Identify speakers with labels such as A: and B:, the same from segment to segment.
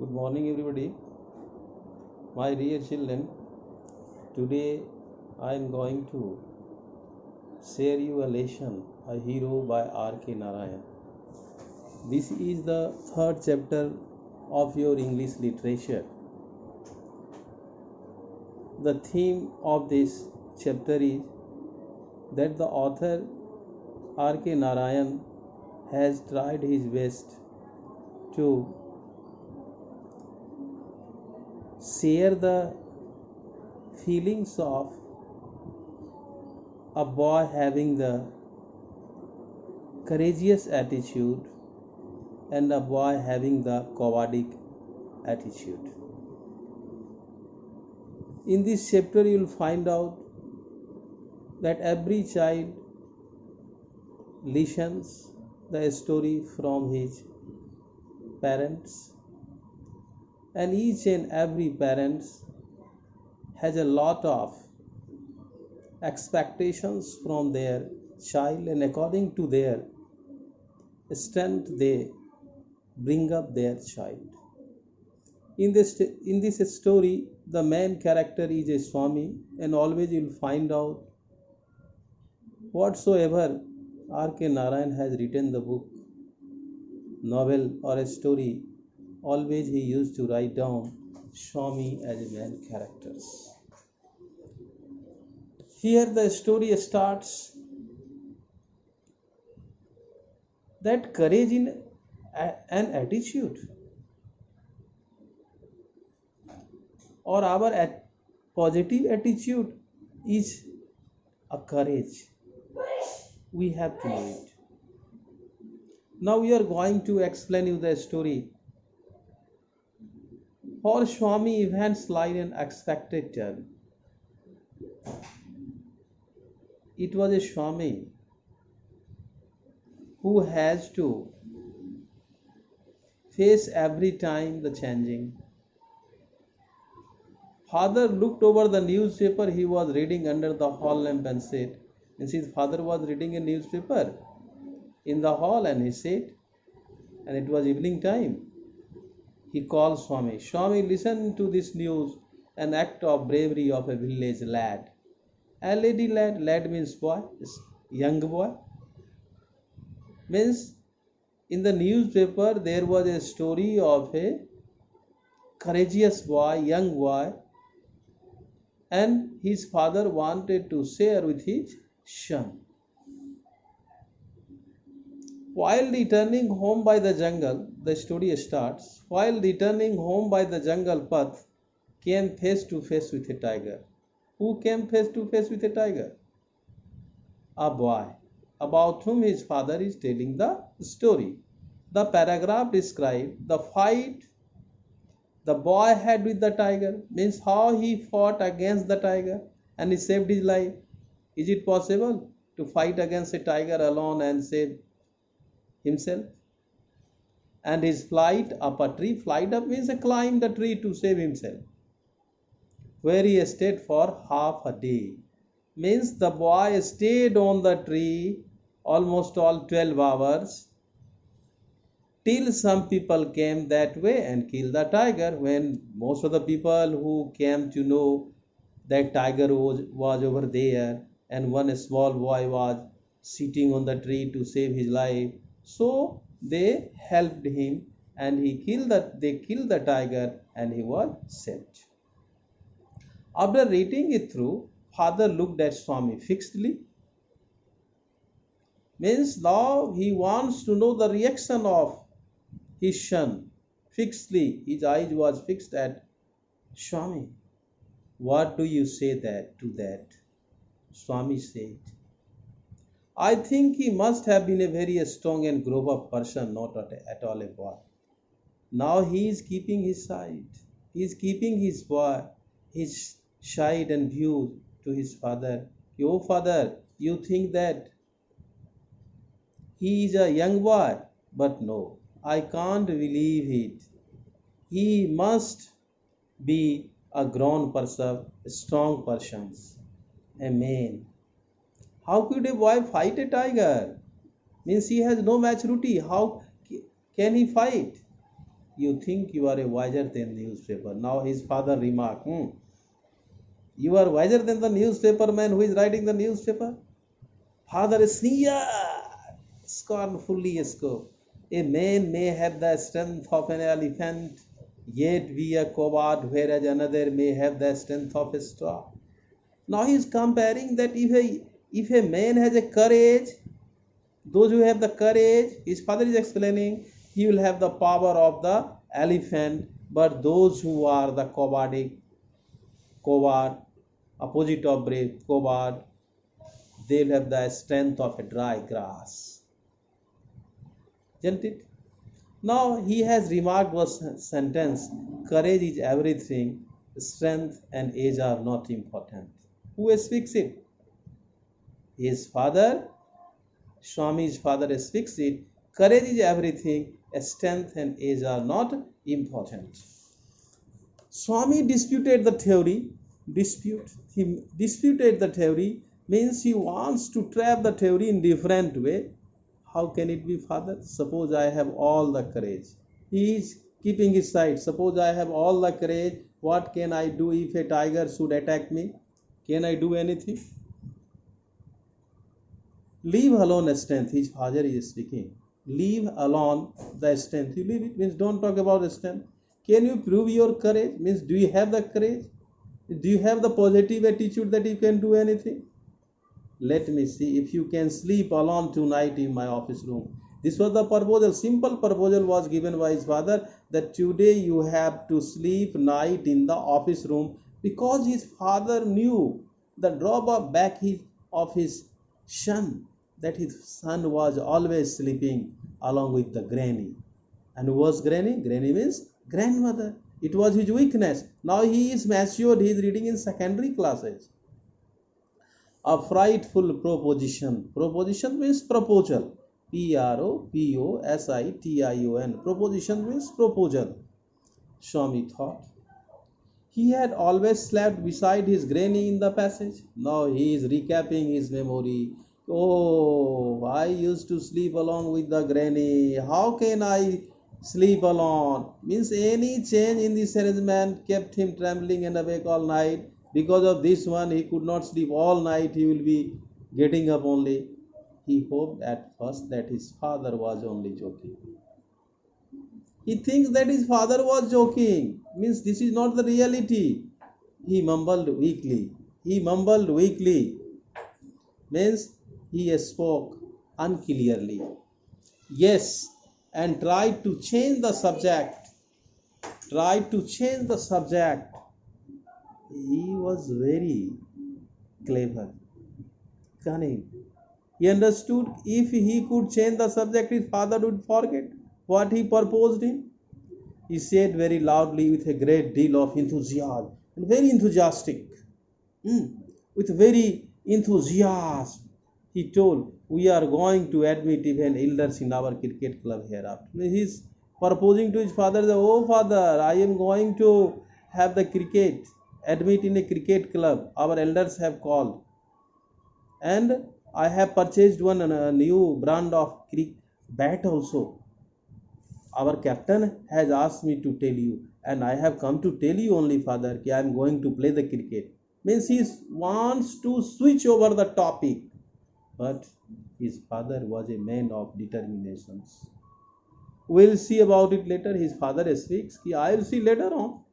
A: Good morning, everybody. My dear children, today I am going to share you a lesson, A Hero by R.K. Narayan. This is the third chapter of your English literature. The theme of this chapter is that the author R.K. Narayan has tried his best to share the feelings of a boy having the courageous attitude and a boy having the cowardic attitude. In this chapter, you will find out that every child listens the story from his parents, and each and every parent has a lot of expectations from their child, and according to their strength they bring up their child. In this story, the main character is a Swami, and always you will find out whatsoever R.K. Narayan has written the book, novel or a story, always he used to write down Swami as a main characters. Here the story starts that courage in an attitude or our positive attitude is a courage. We have to know it. Now we are going to explain you the story. For Swami, events like an expected turn. It was a Swami who has to face every time the changing. Father looked over the newspaper he was reading under the hall lamp and said, and his father was reading a newspaper in the hall, and he said, and it was evening time. He called Swami. Swami, listen to this news, an act of bravery of a village lad. A lady lad, lad means boy, young boy. Means in the newspaper there was a story of a courageous boy, young boy, and his father wanted to share with his son. While returning home by the jungle, the story starts, while returning home by the jungle path, came face to face with a tiger. Who came face to face with a tiger? A boy, about whom his father is telling the story. The paragraph describes the fight the boy had with the tiger, means how he fought against the tiger and he saved his life. Is it possible to fight against a tiger alone and save himself? And his flight up a tree, flight up means climb the tree to save himself, where he stayed for half a day. Means the boy stayed on the tree almost all 12 hours till some people came that way and killed the tiger. When most of the people who came to know that tiger was over there and one small boy was sitting on the tree to save his life, so they helped him and they killed the tiger and he was saved. After reading it through, father looked at Swami fixedly. Means now he wants to know the reaction of his son. Fixedly, his eyes was fixed at Swami. What do you say to that? Swami said, I think he must have been a very strong and grown up person, not at all a boy. Now he is keeping his side. He is keeping his boy, his side and views to his father. Oh father, you think that he is a young boy, but no, I can't believe it. He must be a grown person, a strong person, a man. How could a boy fight a tiger? Means he has no maturity. How can he fight? You think you are a wiser than newspaper. Now his father remarked, you are wiser than the newspaper man who is writing the newspaper? Father sneered scornfully spoke. A man may have the strength of an elephant, yet be a coward, whereas another may have the strength of a straw. Now he is comparing that if a man has a courage, those who have the courage, his father is explaining, he will have the power of the elephant, but those who are the coward, opposite of brave, coward, they will have the strength of a dry grass. Isn't it? Now he has remarked one sentence, courage is everything, strength and age are not important. Who speaks it? His father, Swami's father speaks it, courage is everything, strength and age are not important. Swami disputed the theory. He disputed the theory means he wants to trap the theory in different way. How can it be, father? Suppose I have all the courage. He is keeping his side. Suppose I have all the courage. What can I do if a tiger should attack me? Can I do anything? Leave alone strength. His father is speaking. Leave alone the strength. You leave it means don't talk about strength. Can you prove your courage? Means do you have the courage? Do you have the positive attitude that you can do anything? Let me see if you can sleep alone tonight in my office room. This was the proposal. Simple proposal was given by his father that today you have to sleep night in the office room, because his father knew the drawback of his son, that his son was always sleeping along with the granny. And who was granny? Granny means grandmother. It was his weakness. Now he is matured. He is reading in secondary classes. A frightful proposition. Proposition means proposal. Proposition. Proposition means proposal. Swami thought. He had always slept beside his granny in the passage. Now he is recapping his memory. Oh, I used to sleep along with the granny. How can I sleep alone? Means any change in this arrangement kept him trembling and awake all night. Because of this one, he could not sleep all night. He will be getting up only. He hoped at first that his father was only joking. He thinks that his father was joking. Means this is not the reality. He mumbled weakly. Means he spoke unclearly. Yes, and tried to change the subject. He was very clever, cunning. He understood if he could change the subject, his father would forget what he proposed him. He said very loudly with a great deal of enthusiasm and very enthusiastic. With very enthusiasm, he told, we are going to admit even elders in our cricket club hereafter. He is proposing to his father, oh father, I am going to have the cricket, admit in a cricket club. Our elders have called. And I have purchased one new brand of bat also. Our captain has asked me to tell you, and I have come to tell you only, father, that I am going to play the cricket. Means he wants to switch over the topic. But his father was a man of determinations. We'll see about it later. His father speaks, I will see later on.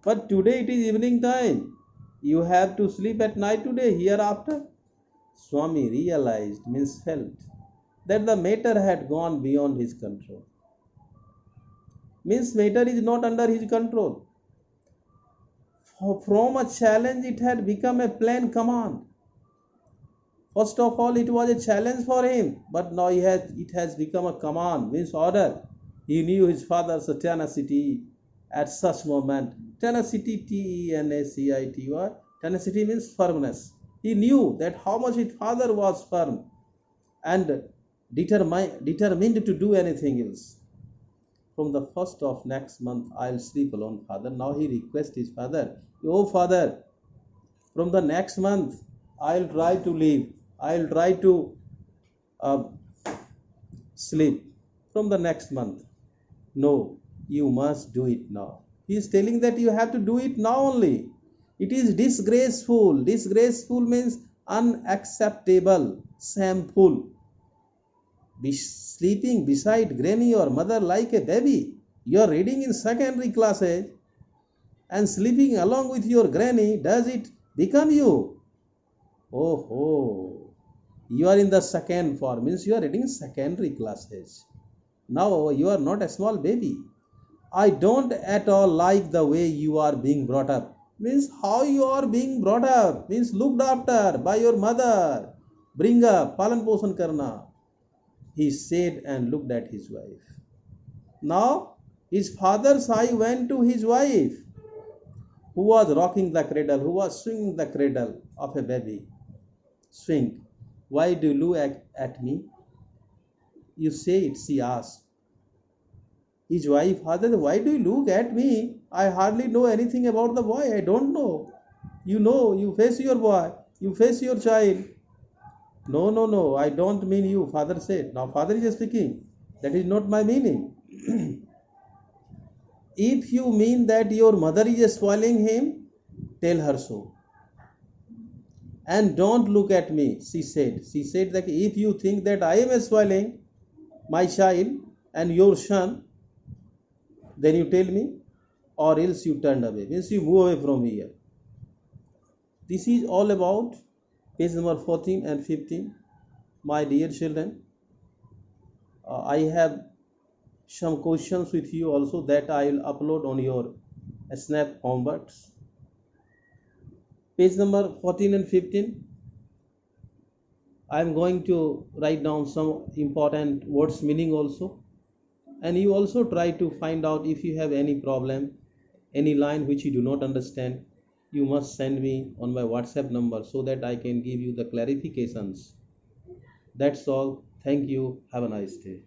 A: But today it is evening time. You have to sleep at night today, hereafter. Swami realized, means felt, that the matter had gone beyond his control. Means matter is not under his control. From a challenge it had become a plain command. First of all, it was a challenge for him, but now it has become a command, means order. He knew his father's tenacity at such moment. Tenacity, Tenacity. Tenacity means firmness. He knew that how much his father was firm and determined to do anything else. From the first of next month, I'll sleep alone, father. Now he requests his father, oh father, from the next month, I'll try to leave. I'll try to sleep from the next month. No, you must do it now. He is telling that you have to do it now only. It is disgraceful. Disgraceful means unacceptable, shameful. Sleeping beside granny or mother like a baby. You are reading in secondary classes and sleeping along with your granny. Does it become you? Oh, oh. You are in the second form, means you are reading secondary classes. Now you are not a small baby. I don't at all like the way you are being brought up. Means how you are being brought up. Means looked after by your mother. Bring up, palan posan karna. He said and looked at his wife. Now his father's eye went to his wife, who was rocking the cradle, who was swinging the cradle of a baby. Swing. Why do you look at me? You say it, she asked. His wife, father, why do you look at me? I hardly know anything about the boy. I don't know. You know, you face your boy, you face your child. No, no, no, I don't mean you, father said. Now, father is speaking. That is not my meaning. If you mean that your mother is spoiling him, tell her so. And don't look at me, she said. She said that if you think that I am spoiling my child and your son, then you tell me, or else you turn away. Means you move away from here. This is all about page number 14 and 15. My dear children, I have some questions with you also that I will upload on your Snap homeworks. Page number 14 and 15. I am going to write down some important words meaning also. And you also try to find out if you have any problem, any line which you do not understand. You must send me on my WhatsApp number so that I can give you the clarifications. That's all. Thank you. Have a nice day.